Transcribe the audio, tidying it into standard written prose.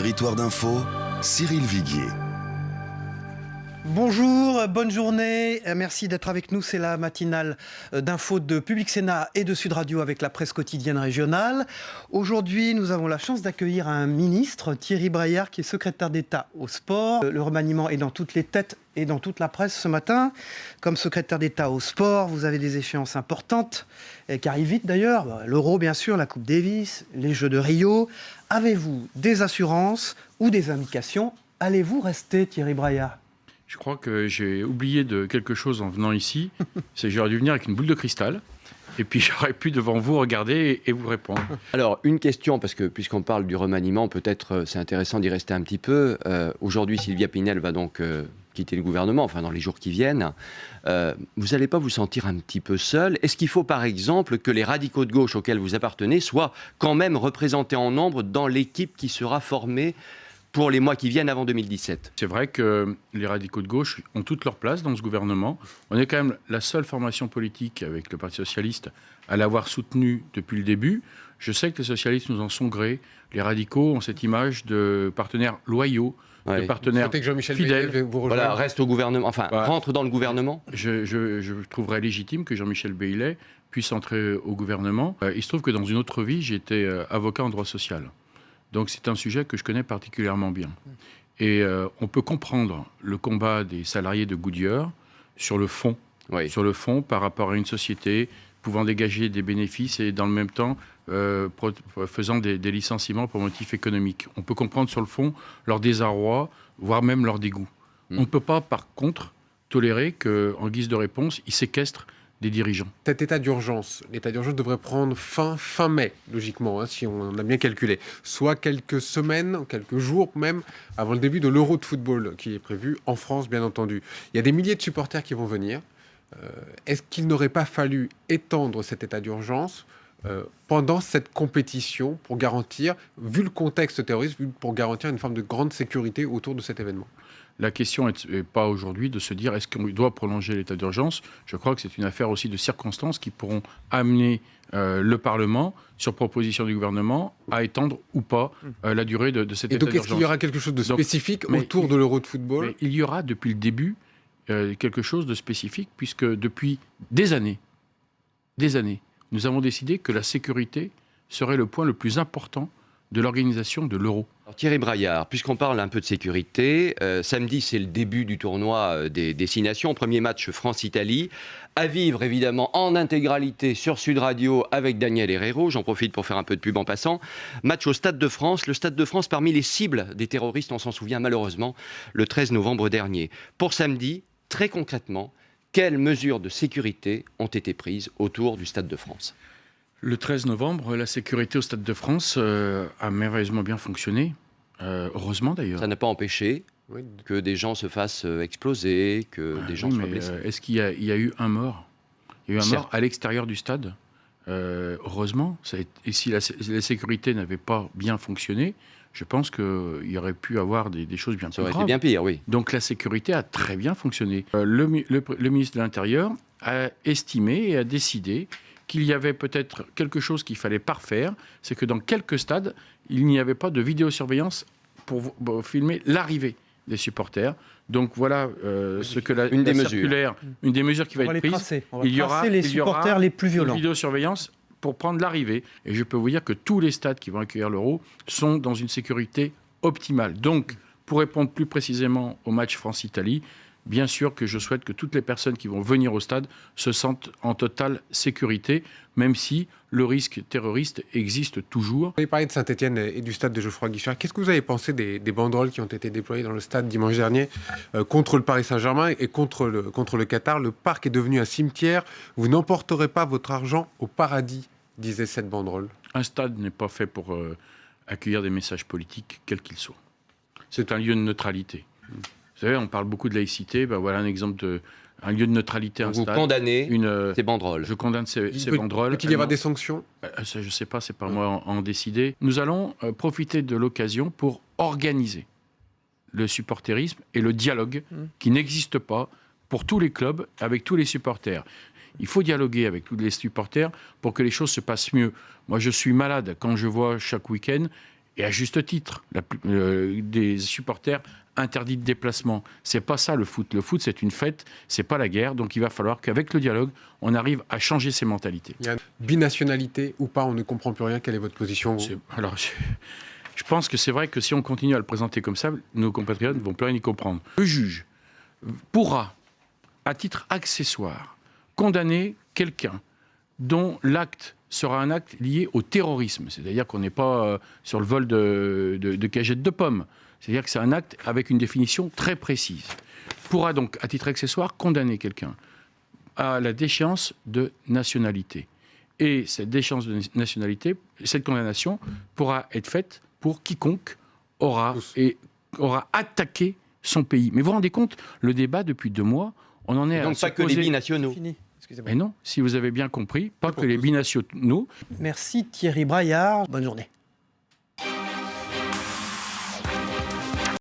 Territoire d'info, Cyril Viguier. Bonjour, bonne journée, merci d'être avec nous. C'est la matinale d'info de Public Sénat et de Sud Radio avec la presse quotidienne régionale. Aujourd'hui, nous avons la chance d'accueillir un ministre, Thierry Braillard, qui est secrétaire d'État au sport. Le remaniement est dans toutes les têtes et dans toute la presse ce matin. Comme secrétaire d'État au sport, vous avez des échéances importantes, qui arrivent vite d'ailleurs. L'Euro, bien sûr, la Coupe Davis, les Jeux de Rio. Avez-vous des assurances ou des indications? Allez-vous rester, Thierry Braillard? Je crois que j'ai oublié de quelque chose en venant ici. C'est que j'aurais dû venir avec une boule de cristal. Et puis j'aurais pu devant vous regarder et vous répondre. Alors, une question, parce que puisqu'on parle du remaniement, peut-être c'est intéressant d'y rester un petit peu. Aujourd'hui, Sylvia Pinel va donc quitter le gouvernement, enfin dans les jours qui viennent. Vous n'allez pas vous sentir un petit peu seul? Est-ce qu'il faut par exemple que les radicaux de gauche auxquels vous appartenez soient quand même représentés en nombre dans l'équipe qui sera formée pour les mois qui viennent avant 2017. C'est vrai que les radicaux de gauche ont toute leur place dans ce gouvernement. On est quand même la seule formation politique avec le Parti socialiste à l'avoir soutenu depuis le début. Je sais que les socialistes nous en sont grés. Les radicaux ont cette image de partenaires loyaux, de partenaires fidèles. Voilà, reste au gouvernement, enfin rentre dans le gouvernement. Je trouverais légitime que Jean-Michel Baillet puisse entrer au gouvernement. Il se trouve que dans une autre vie, j'étais avocat en droit social. Donc c'est un sujet que je connais particulièrement bien. Et on peut comprendre le combat des salariés de Goodyear sur le fond, par rapport à une société pouvant dégager des bénéfices et dans le même temps faisant des licenciements pour motifs économiques. On peut comprendre sur le fond leur désarroi, voire même leur dégoût. On ne peut pas par contre tolérer qu'en guise de réponse, ils séquestrent des dirigeants. Cet l'état d'urgence devrait prendre fin mai, logiquement, si on a bien calculé. Soit quelques semaines, quelques jours même, avant le début de l'Euro de football, qui est prévu en France, bien entendu. Il y a des milliers de supporters qui vont venir. Est-ce qu'il n'aurait pas fallu étendre cet état d'urgence pendant cette compétition pour garantir, vu le contexte terroriste, pour garantir une forme de grande sécurité autour de cet événement? La question n'est pas aujourd'hui de se dire est-ce qu'on doit prolonger l'état d'urgence. Je crois que c'est une affaire aussi de circonstances qui pourront amener le Parlement, sur proposition du gouvernement, à étendre ou pas la durée de cet état d'urgence. Et donc est-ce qu'il y aura quelque chose de spécifique autour de l'Euro de football? Il y aura depuis le début quelque chose de spécifique, puisque depuis des années, nous avons décidé que la sécurité serait le point le plus important de l'organisation de l'Euro. Alors Thierry Braillard, puisqu'on parle un peu de sécurité, samedi c'est le début du tournoi des destinations, premier match France-Italie, à vivre évidemment en intégralité sur Sud Radio avec Daniel Herrero, j'en profite pour faire un peu de pub en passant. Match au Stade de France, le Stade de France parmi les cibles des terroristes, on s'en souvient malheureusement, le 13 novembre dernier. Pour samedi, très concrètement, quelles mesures de sécurité ont été prises autour du Stade de France ? Le 13 novembre, la sécurité au Stade de France a merveilleusement bien fonctionné, heureusement d'ailleurs. Ça n'a pas empêché que des gens se fassent exploser, que des gens soient blessés. Est-ce qu'il y a eu un mort? Il y a eu un mort à l'extérieur du stade, heureusement. Et si la sécurité n'avait pas bien fonctionné, je pense qu'il y aurait pu avoir des choses bien plus graves. Ça aurait été bien pire, oui. Donc la sécurité a très bien fonctionné. Le ministre de l'Intérieur a estimé et a décidé qu'il y avait peut-être quelque chose qu'il fallait parfaire, c'est que dans quelques stades, il n'y avait pas de vidéosurveillance pour filmer l'arrivée des supporters. Donc voilà ce que une des mesures qui va être prise. Il y aura les supporters les plus violents. Une vidéosurveillance pour prendre l'arrivée. Et je peux vous dire que tous les stades qui vont accueillir l'Euro sont dans une sécurité optimale. Donc, pour répondre plus précisément au match France-Italie, bien sûr que je souhaite que toutes les personnes qui vont venir au stade se sentent en totale sécurité, même si le risque terroriste existe toujours. Vous avez parlé de Saint-Etienne et du stade de Geoffroy Guichard. Qu'est-ce que vous avez pensé des banderoles qui ont été déployées dans le stade dimanche dernier contre le Paris Saint-Germain et contre le Qatar? Le parc est devenu un cimetière. Vous n'emporterez pas votre argent au paradis, disait cette banderole. Un stade n'est pas fait pour accueillir des messages politiques, quels qu'ils soient. C'est un lieu de neutralité. Vous savez, on parle beaucoup de laïcité. Ben voilà un exemple d'un lieu de neutralité. Vous condamnez ces banderoles. Je condamne ces banderoles. Peut-il y avoir des sanctions? Ça, je ne sais pas, c'est pas moi à en décider. Nous allons profiter de l'occasion pour organiser le supporterisme et le dialogue qui n'existe pas pour tous les clubs, avec tous les supporters. Il faut dialoguer avec tous les supporters pour que les choses se passent mieux. Moi, je suis malade quand je vois chaque week-end et à juste titre, des supporters interdits de déplacement. C'est pas ça le foot. Le foot, c'est une fête, c'est pas la guerre. Donc il va falloir qu'avec le dialogue, on arrive à changer ces mentalités. Il y a binationalité ou pas, on ne comprend plus rien. Quelle est votre position, vous ? Alors, je pense que c'est vrai que si on continue à le présenter comme ça, nos compatriotes ne vont plus rien y comprendre. Le juge pourra, à titre accessoire, condamner quelqu'un dont l'acte sera un acte lié au terrorisme. C'est-à-dire qu'on n'est pas sur le vol de cagettes de pommes. C'est-à-dire que c'est un acte avec une définition très précise. Pourra donc, à titre accessoire, condamner quelqu'un à la déchéance de nationalité. Et cette déchéance de nationalité, cette condamnation pourra être faite pour quiconque aura attaqué son pays. Mais vous vous rendez compte, le débat depuis 2 mois, on en est Donc pas que les binationaux. Fini. Excusez-moi. Mais non, si vous avez bien compris, pas que les binationaux. Merci Thierry Braillard. Bonne journée.